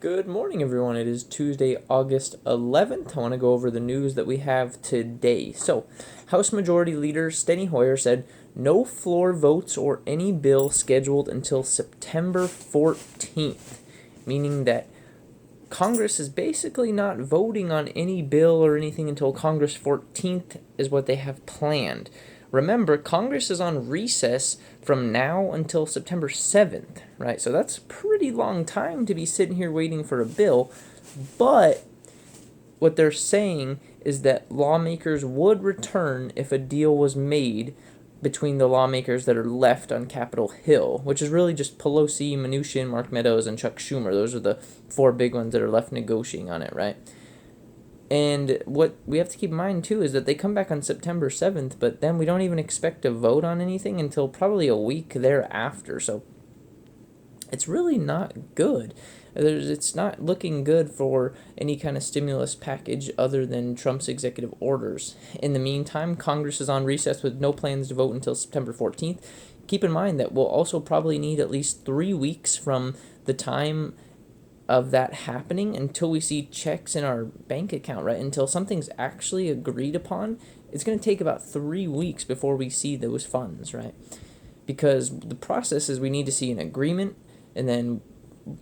Good morning, everyone. It is Tuesday, August 11th. I want to go over the news that we have today. So, House Majority Leader Steny Hoyer said no floor votes or any bill scheduled until September 14th, meaning that Congress is basically not voting on any bill or anything until Congress 14th is what they have planned. Remember, Congress is on recess from now until September 7th, right? So that's a pretty long time to be sitting here waiting for a bill. But what they're saying is that lawmakers would return if a deal was made between the lawmakers that are left on Capitol Hill, which is really just Pelosi, Mnuchin, Mark Meadows, and Chuck Schumer. Those are the four big ones that are left negotiating on it, right? And what we have to keep in mind, too, is that they come back on September 7th, but then we don't even expect to vote on anything until probably a week thereafter. So it's really not good. It's not looking good for any kind of stimulus package other than Trump's executive orders. In the meantime, Congress is on recess with no plans to vote until September 14th. Keep in mind that we'll also probably need at least 3 weeks from the time of that happening until we see checks in our bank account, right? Until something's actually agreed upon, it's going to take about 3 weeks before we see those funds, right? Because the process is we need to see an agreement, and then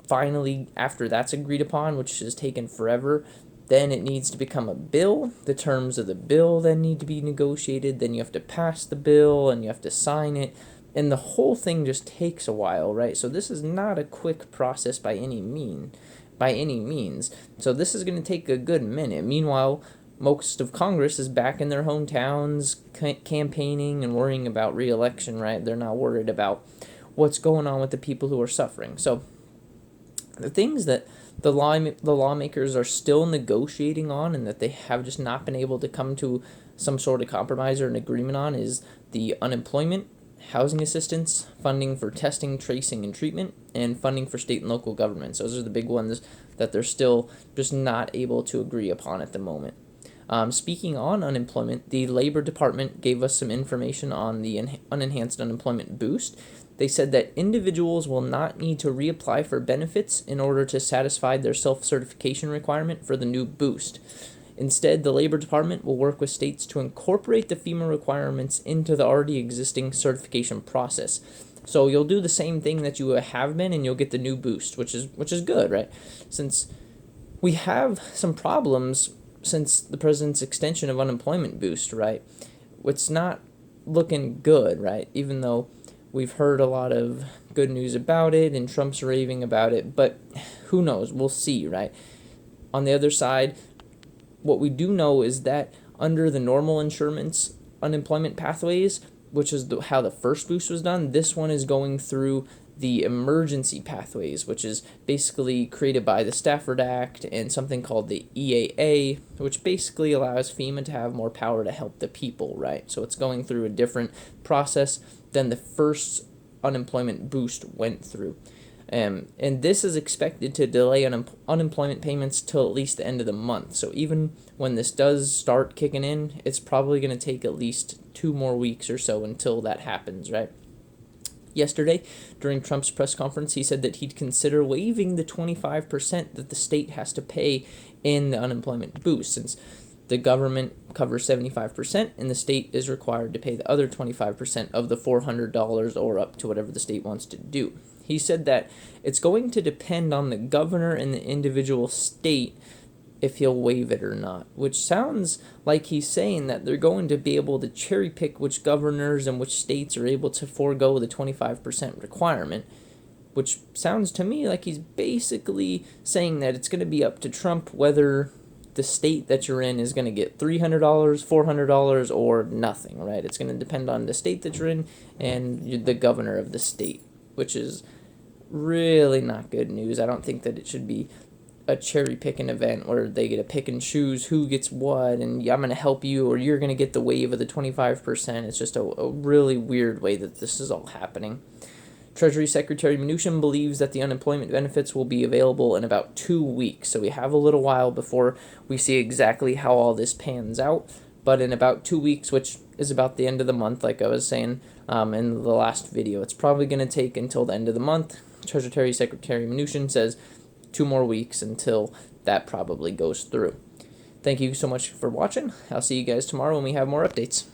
finally, after that's agreed upon, which has taken forever, then it needs to become a bill. The terms of the bill then need to be negotiated. Then you have to pass the bill and you have to sign it. And the whole thing just takes a while, right? So this is not a quick process by any means. So this is going to take a good minute. Meanwhile, most of Congress is back in their hometowns campaigning and worrying about re-election, right? They're not worried about what's going on with the people who are suffering. So the things that the lawmakers are still negotiating on and that they have just not been able to come to some sort of compromise or an agreement on is the unemployment, housing assistance, funding for testing, tracing, and treatment, and funding for state and local governments. Those are the big ones that they're still just not able to agree upon at the moment. Speaking on unemployment, the Labor Department gave us some information on the unenhanced unemployment boost. They said that individuals will not need to reapply for benefits in order to satisfy their self-certification requirement for the new boost. Instead, the Labor Department will work with states to incorporate the FEMA requirements into the already existing certification process. So you'll do the same thing that you have been, and you'll get the new boost, which is good, right? Since we have some problems since the president's extension of unemployment boost, right? It's not looking good, right? Even though we've heard a lot of good news about it and Trump's raving about it, but who knows? We'll see, right? On the other side, what we do know is that under the normal insurance unemployment pathways, which is how the first boost was done, this one is going through the emergency pathways, which is basically created by the Stafford Act and something called the EAA, which basically allows FEMA to have more power to help the people, right? So it's going through a different process than the first unemployment boost went through. And this is expected to delay unemployment payments till at least the end of the month. So even when this does start kicking in, it's probably going to take at least 2 more weeks or so until that happens, right? Yesterday, during Trump's press conference, he said that he'd consider waiving the 25% that the state has to pay in the unemployment boost, since the government covers 75% and the state is required to pay the other 25% of the $400 or up to whatever the state wants to do. He said that it's going to depend on the governor and the individual state if he'll waive it or not, which sounds like he's saying that they're going to be able to cherry pick which governors and which states are able to forego the 25% requirement, which sounds to me like he's basically saying that it's going to be up to Trump whether the state that you're in is going to get $300, $400, or nothing, right? It's going to depend on the state that you're in and the governor of the state, which is really not good news. I don't think that it should be a cherry picking event where they get to pick and choose who gets what, and I'm going to help you, or you're going to get the waive of the 25%. It's just a really weird way that this is all happening. Treasury Secretary Mnuchin believes that the unemployment benefits will be available in about 2 weeks, so we have a little while before we see exactly how all this pans out. But in about 2 weeks, which is about the end of the month, like I was saying in the last video, it's probably going to take until the end of the month. Treasury Secretary Mnuchin says 2 more weeks until that probably goes through. Thank you so much for watching. I'll see you guys tomorrow when we have more updates.